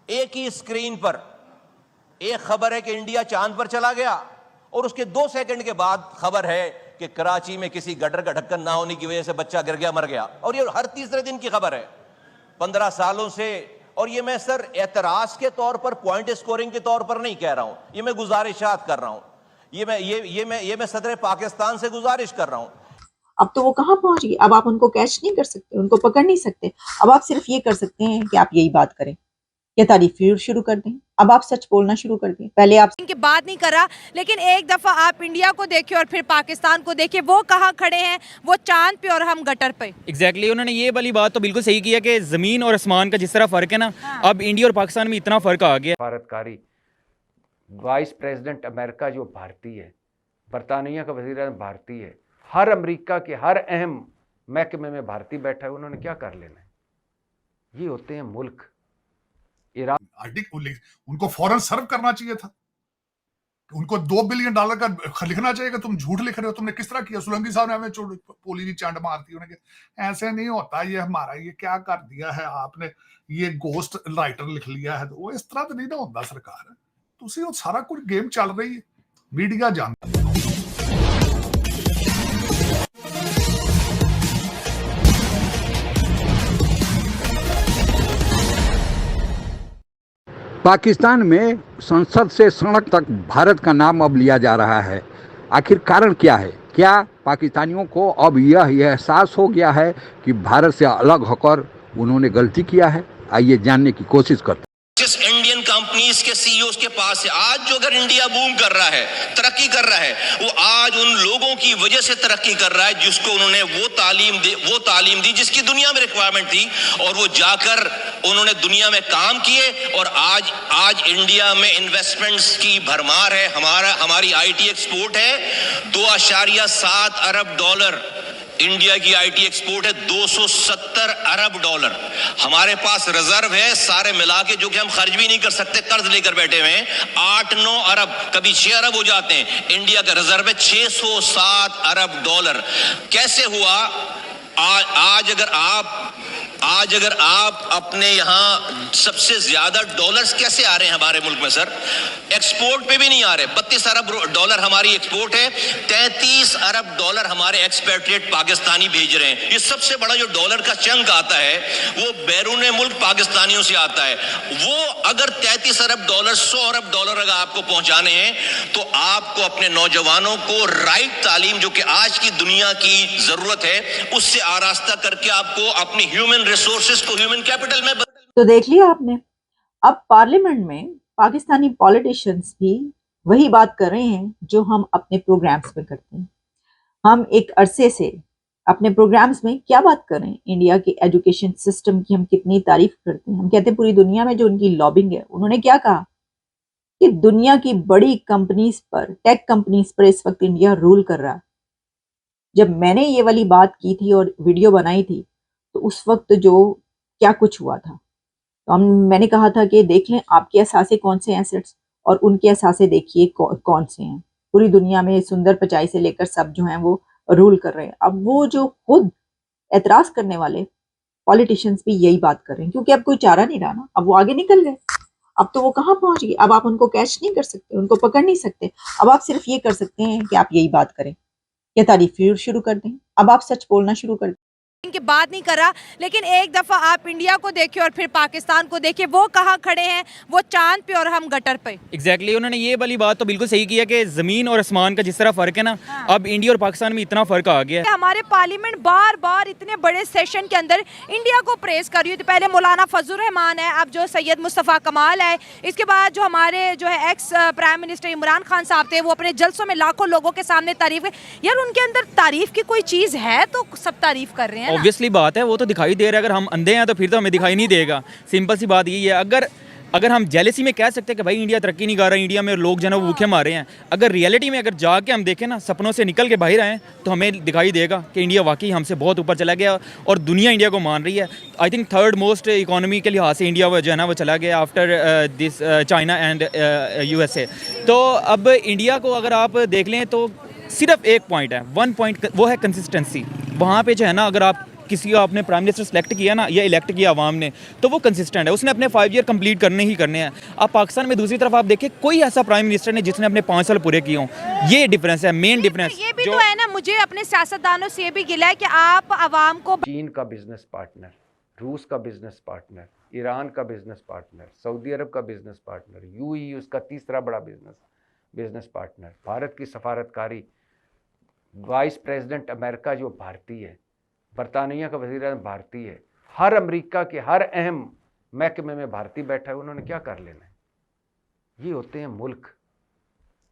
एक ही स्क्रीन पर एक खबर है कि इंडिया चांद पर चला गया और उसके 2 सेकंड के बाद खबर है कि कराची में किसी गटर का ढक्कन ना होने की वजह से बच्चा गिर गया, मर गया। और ये हर तीसरे दिन की खबर है 15 सालों से। और ये मैं सर एतराज के तौर पर, पॉइंट स्कोरिंग के तौर पर नहीं कह रहा हूं, ये मैं गुजारिशात कर रहा हूं, ये मैं सदर पाकिस्तान से गुजारिश कर रहा हूं। अब तो वो कहाँ पहुंच गई, अब आप उनको कैच नहीं कर सकते, उनको पकड़ नहीं सकते। अब आप सिर्फ ये कर सकते हैं कि आप यही बात करें या तारीफ शुरू कर दें। अब आप सच बोलना शुरू कर दें। पहले आप इनकी बात नहीं करा, लेकिन एक दफा आप इंडिया को देखिए और फिर पाकिस्तान को देखिए, वो कहाँ खड़े हैं, वो चांद पे और हम गटर पे। एग्जैक्टली उन्होंने ये वाली बात तो बिल्कुल सही किया कि ज़मीन और आसमान का जिस तरह फ़र्क है ना, अब इंडिया और पाकिस्तान में इतना फ़र्क आ गया। भारतकारी वाइस प्रेसिडेंट अमेरिका जो भारतीय है, बरतानिया का वज़ीर आज़म भारतीय है, हर अमेरिका के हर अहम महकमे में भारतीय बैठा है, उन्होंने क्या कर लेना है। ये होते हैं मुल्क। उनको फौरन सर्व करना चाहिए था, उनको $2 बिलियन का लिखना चाहिए कि तुम झूठ लिख रहे हो, तुमने किस तरह किया। सोलंकी साहब ने हमें पोली चांड मारती, उन्होंने ऐसे नहीं होता, ये हमारा ये क्या कर दिया है आपने, ये गोस्ट राइटर लिख लिया है। वो इस तरह तो नहीं ना होता सरकार, तुसी वो सारा कुछ गेम चल रही है, मीडिया जानता है। पाकिस्तान में संसद से सड़क तक भारत का नाम अब लिया जा रहा है। आखिर कारण क्या है? क्या पाकिस्तानियों को अब यह एहसास हो गया है कि भारत से अलग होकर उन्होंने गलती किया है? आइए जानने की कोशिश करते हैं। जिस इंडियन कंपनीज के सीईओ के पास है आज, जो अगर इंडिया बूम कर रहा है, तरक्की कर रहा है, वो आज उन लोगों की वजह से तरक्की कर रहा है जिसको उन्होंने वो तालीम दी जिसकी दुनिया में रिक्वायरमेंट थी, और वो जाकर उन्होंने दुनिया में काम किए। और आज इंडिया में इन्वेस्टमेंट्स की भरमार है। हमारी आईटी एक्सपोर्ट है $2.7 अरब। इंडिया की आईटी एक्सपोर्ट है $270 अरब। हमारे पास रिजर्व है सारे मिला के, जो कि हम खर्च भी नहीं कर सकते, कर्ज लेकर बैठे हुए हैं, 8-9 अरब, कभी 6 अरब हो जाते हैं। इंडिया का रिजर्व है $607 अरब। कैसे हुआ? आज अगर आप अपने यहां सबसे ज्यादा डॉलर्स कैसे आ रहे हैं हमारे मुल्क में सर? एक्सपोर्ट पे भी नहीं आ रहे। $32 अरब हमारी एक्सपोर्ट है, $33 अरब हमारे एक्सपेट्रिएट पाकिस्तानी भेज रहे हैं। ये सबसे बड़ा जो डॉलर का चंक आता है वो बैरून मुल्क पाकिस्तानियों से आता है। वो अगर $33 अरब, $100 अरब अगर आपको पहुंचाने हैं तो आपको अपने नौजवानों को राइट तालीम, जो कि आज की दुनिया की जरूरत है, उससे आरास्ता करके आपको अपनी ह्यूमन रिसोर्सेज को ह्यूमन कैपिटल में तो देख लिया आपने। अब पार्लियामेंट में पाकिस्तानी पॉलिटिशियंस भी वही बात कर रहे हैं जो हम अपने प्रोग्राम्स में करते हैं। हम एक अरसे से अपने प्रोग्राम्स में क्या बात कर रहे हैं? इंडिया के एजुकेशन सिस्टम की हम कितनी तारीफ करते हैं। हम कहते हैं पूरी दुनिया में जो उनकी लॉबिंग है, उन्होंने क्या कहा कि दुनिया की बड़ी कंपनीज पर, टेक कंपनीज पर इस वक्त इंडिया रूल कर रहा है। जब मैंने ये वाली बात की थी और वीडियो बनाई थी तो उस वक्त जो क्या कुछ हुआ था, तो मैंने कहा था कि देख लें आपके असासे कौन से एसेट्स और उनके असासे देखिए कौन से हैं। पूरी दुनिया में सुंदर पिचाई से लेकर सब जो हैं वो रूल कर रहे हैं। अब वो जो खुद एतराज करने वाले पॉलिटिशियंस भी यही बात कर रहे हैं, क्योंकि अब कोई चारा नहीं रहा ना, अब वो आगे निकल गए। अब तो वो कहाँ पहुंच गई, अब आप उनको कैच नहीं कर सकते, उनको पकड़ नहीं सकते। अब आप सिर्फ ये कर सकते हैं कि आप यही बात करें या तारीफ शुरू कर दें। अब आप सच बोलना शुरू कर दें। इनकी बात नहीं करा, लेकिन एक दफा आप इंडिया को देखिए और फिर पाकिस्तान को देखिए, वो कहाँ खड़े हैं, वो चांद पे और हम गटर पे। एग्जैक्टली उन्होंने ये वाली बात तो बिल्कुल सही किया कि ज़मीन और आसमान का जिस तरह फ़र्क है ना, अब इंडिया और पाकिस्तान में इतना फ़र्क आ गया है। हमारे पार्लियामेंट बार बार इतने बड़े सेशन के अंदर इंडिया को प्रेस कर रही थी। पहले मौलाना फजल रहमान है, अब जो सैयद मुस्तफ़ा कमाल है, इसके बाद जो हमारे जो है ex prime minister Imran Khan साहब थे, वो अपने जलसों में लाखों लोगों के सामने तारीफ। यार उनके अंदर तारीफ की कोई चीज़ है तो सब तारीफ कर रहे हैं। ऑब्वियसली बात है, वो तो दिखाई दे रहा है। अगर हम अंधे हैं तो फिर तो हमें दिखाई नहीं देगा। सिंपल सी बात यही है। अगर हम जेलसी में कह सकते हैं कि भाई इंडिया तरक्की नहीं कर रहा, इंडिया में लोग जो है भूखे मारे हैं, अगर रियलिटी में अगर जाके हम देखें ना, सपनों से निकल के बाहर आए, तो हमें दिखाई देगा कि इंडिया वाकई हमसे बहुत ऊपर चला गया और दुनिया इंडिया को मान रही है। I think 3rd most economy के लिहाज से इंडिया जो है ना वो चला गया after this China and USA। तो अब इंडिया को अगर आप देख लें तो सिर्फ एक पॉइंट है, 1 पॉइंट, वो है कंसिस्टेंसी। वहाँ पे जो है ना, अगर आप किसी को आपने प्राइम मिनिस्टर सेलेक्ट किया ना या इलेक्ट किया आवाम ने, तो वो कंसिस्टेंट है, उसने अपने 5 ईयर कंप्लीट करने ही करने हैं। अब पाकिस्तान में दूसरी तरफ आप देखें, कोई ऐसा प्राइम मिनिस्टर नहीं जिसने अपने 5 साल पूरे किए हों। ये डिफरेंस है, मेन डिफरेंस। ये भी तो है ना, मुझे अपने सियासतदानों से ये भी गिला है कि आप आवाम को चीन का बिजनेस पार्टनर, रूस का बिजनेस पार्टनर, ईरान का बिजनेस पार्टनर, सऊदी अरब का बिजनेस पार्टनर, यूएई उसका तीसरा बड़ा बिजनेस पार्टनर, भारत की सफारतकारी, वाइस प्रेसिडेंट अमेरिका जो भारतीय है, बरतानिया का वज़ीर आज़म भारतीय है, हर अमेरिका के हर अहम महकमे में भारतीय बैठा है, उन्होंने क्या कर लेना है? ये होते हैं मुल्क।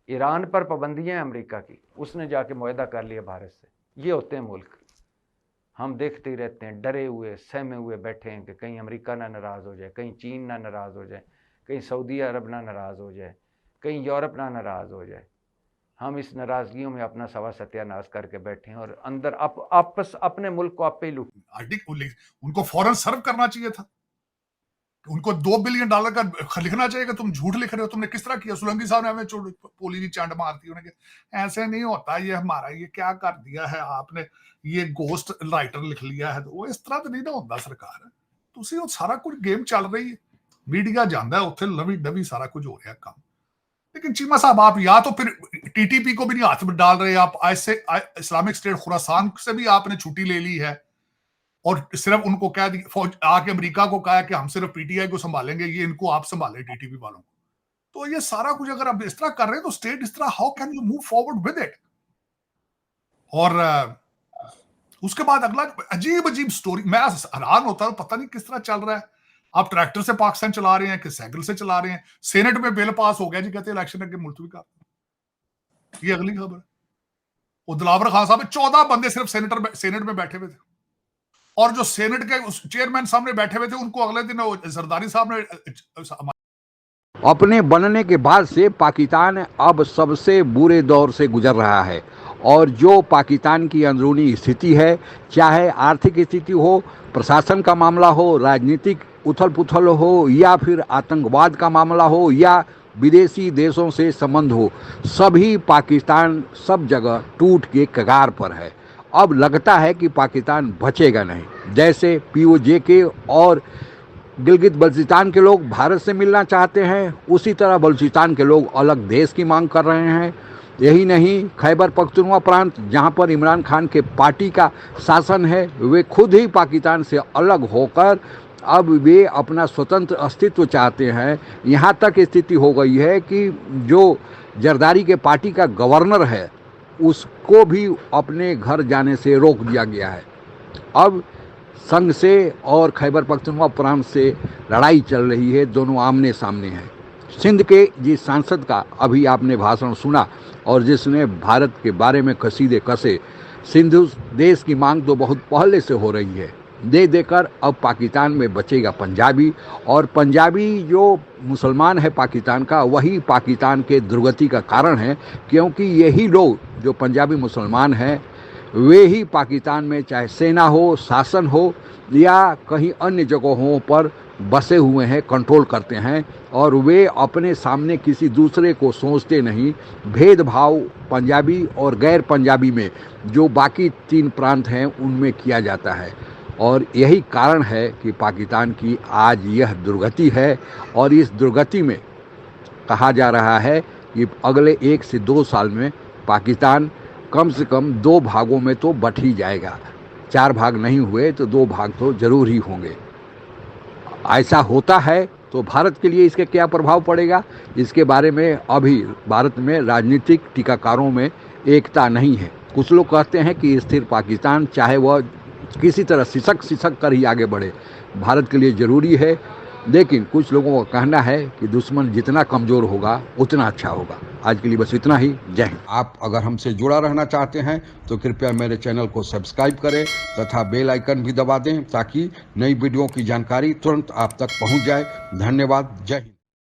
ईरान पर पाबंदियां हैं अमेरिका की, उसने जाके मुआहदा कर लिया भारत से। ये होते हैं मुल्क। हम देखते ही रहते हैं, डरे हुए सहमे हुए बैठे हैं कि कहीं अमेरिका ना नाराज़ हो जाए, कहीं चीन ना नाराज़ हो जाए, कहीं सऊदी अरब ना नाराज़ हो जाए, कहीं यूरोप ना नाराज़ हो जाए। हम इस नाराज़गियों में अपना सवा सत्यानाश करके बैठे हैं और अंदर आपस अपने मुल्क को आप पे लूट। उनको फौरन सर्व करना चाहिए था, उनको $2 बिलियन का लिखना चाहिए कि तुम झूठ लिख रहे हो, तुमने किस तरह किया। सोलंकी साहब ने हमें पोली की चांड मारती, उन्होंने ऐसे नहीं होता, ये हमारा ये क्या कर दिया है आपने, ये गोस्ट राइटर लिख लिया है। तो वो इस तरह तो नहीं ना होता सरकार। तुसी वो सारा कुछ गेम चल रही है, मीडिया जाता है उत्थे लवी डवी सारा कुछ हो रहा काम। लेकिन चीमा साहब आप या तो फिर टीटीपी को भी नहीं हाथ में डाल रहे, आप ऐसे इस्लामिक स्टेट खुरासान से भी आपने छुट्टी ले ली है और सिर्फ उनको कह दी, फौज आके अमेरिका को कहा कि हम सिर्फ पीटीआई को संभालेंगे, ये इनको आप संभाले टीटीपी वालों को। तो ये सारा कुछ अगर आप इस तरह कर रहे हैं तो स्टेट इस तरह, how can you move forward with it? और उसके बाद अगला अजीब अजीब स्टोरी, मैं हैरान होता हूं, पता नहीं किस तरह चल रहा है। आप ट्रैक्टर से पाकिस्तान चला रहे हैं कि साइकिल से चला रहे हैं। सेनेट में बिल पास हो गया जी, कहते इलेक्शन अगे मुलतवी कर। ये अगली खबर है। वो दिलावर खान साहब 14 बंदे सिर्फ सेनेट में बैठे हुए थे, और जो सेनेट के चेयरमैन सामने बैठे हुए थे उनको अगले दिन जरदारी साहब ने। अपने बनने के बाद से पाकिस्तान अब सबसे बुरे दौर से गुजर रहा है, और जो पाकिस्तान की अंदरूनी स्थिति है, चाहे आर्थिक स्थिति हो, प्रशासन का मामला हो, राजनीतिक उथल पुथल हो, या फिर आतंकवाद का मामला हो, या विदेशी देशों से संबंध हो, सभी पाकिस्तान सब जगह टूट के कगार पर है। अब लगता है कि पाकिस्तान बचेगा नहीं। जैसे पीओजे और गिलगित बल्चिस्तान के लोग भारत से मिलना चाहते हैं, उसी तरह बल्चिस्तान के लोग अलग देश की मांग कर रहे हैं। यही नहीं, खैबर पख्तूनख्वा प्रांत जहां पर इमरान खान के पार्टी का शासन है, वे खुद ही पाकिस्तान से अलग होकर अब वे अपना स्वतंत्र अस्तित्व चाहते हैं। यहाँ तक स्थिति हो गई है कि जो जरदारी के पार्टी का गवर्नर है, उसको भी अपने घर जाने से रोक दिया गया है। अब संघ से और खैबर पख्तूनख्वा प्रांत से लड़ाई चल रही है, दोनों आमने सामने हैं। सिंध के जिस सांसद का अभी आपने भाषण सुना और जिसने भारत के बारे में कसीदे कसे, सिंधु देश की मांग तो बहुत पहले से हो रही है, दे देकर अब पाकिस्तान में बचेगा पंजाबी, और पंजाबी जो मुसलमान है पाकिस्तान का, वही पाकिस्तान के दुर्गति का कारण है, क्योंकि यही लोग जो पंजाबी मुसलमान हैं, वे ही पाकिस्तान में चाहे सेना हो, शासन हो, या कहीं अन्य जगहों पर बसे हुए हैं, कंट्रोल करते हैं, और वे अपने सामने किसी दूसरे को सोचते नहीं। भेदभाव पंजाबी और गैर पंजाबी में जो बाकी 3 प्रांत हैं उनमें किया जाता है, और यही कारण है कि पाकिस्तान की आज यह दुर्गति है। और इस दुर्गति में कहा जा रहा है कि अगले 1 से 2 साल में पाकिस्तान कम से कम 2 भागों में तो बट ही जाएगा। 4 भाग नहीं हुए तो 2 भाग तो जरूर ही होंगे। ऐसा होता है तो भारत के लिए इसके क्या प्रभाव पड़ेगा, इसके बारे में अभी भारत में राजनीतिक टीकाकारों में एकता नहीं है। कुछ लोग कहते हैं कि स्थिर पाकिस्तान चाहे वह किसी तरह सिसक कर ही आगे बढ़े, भारत के लिए ज़रूरी है, लेकिन कुछ लोगों का कहना है कि दुश्मन जितना कमज़ोर होगा उतना अच्छा होगा। आज के लिए बस इतना ही। जय हिंद। आप अगर हमसे जुड़ा रहना चाहते हैं तो कृपया मेरे चैनल को सब्सक्राइब करें तथा बेल आइकन भी दबा दें, ताकि नई वीडियो की जानकारी तुरंत आप तक पहुंच जाए। धन्यवाद। जय हिंद।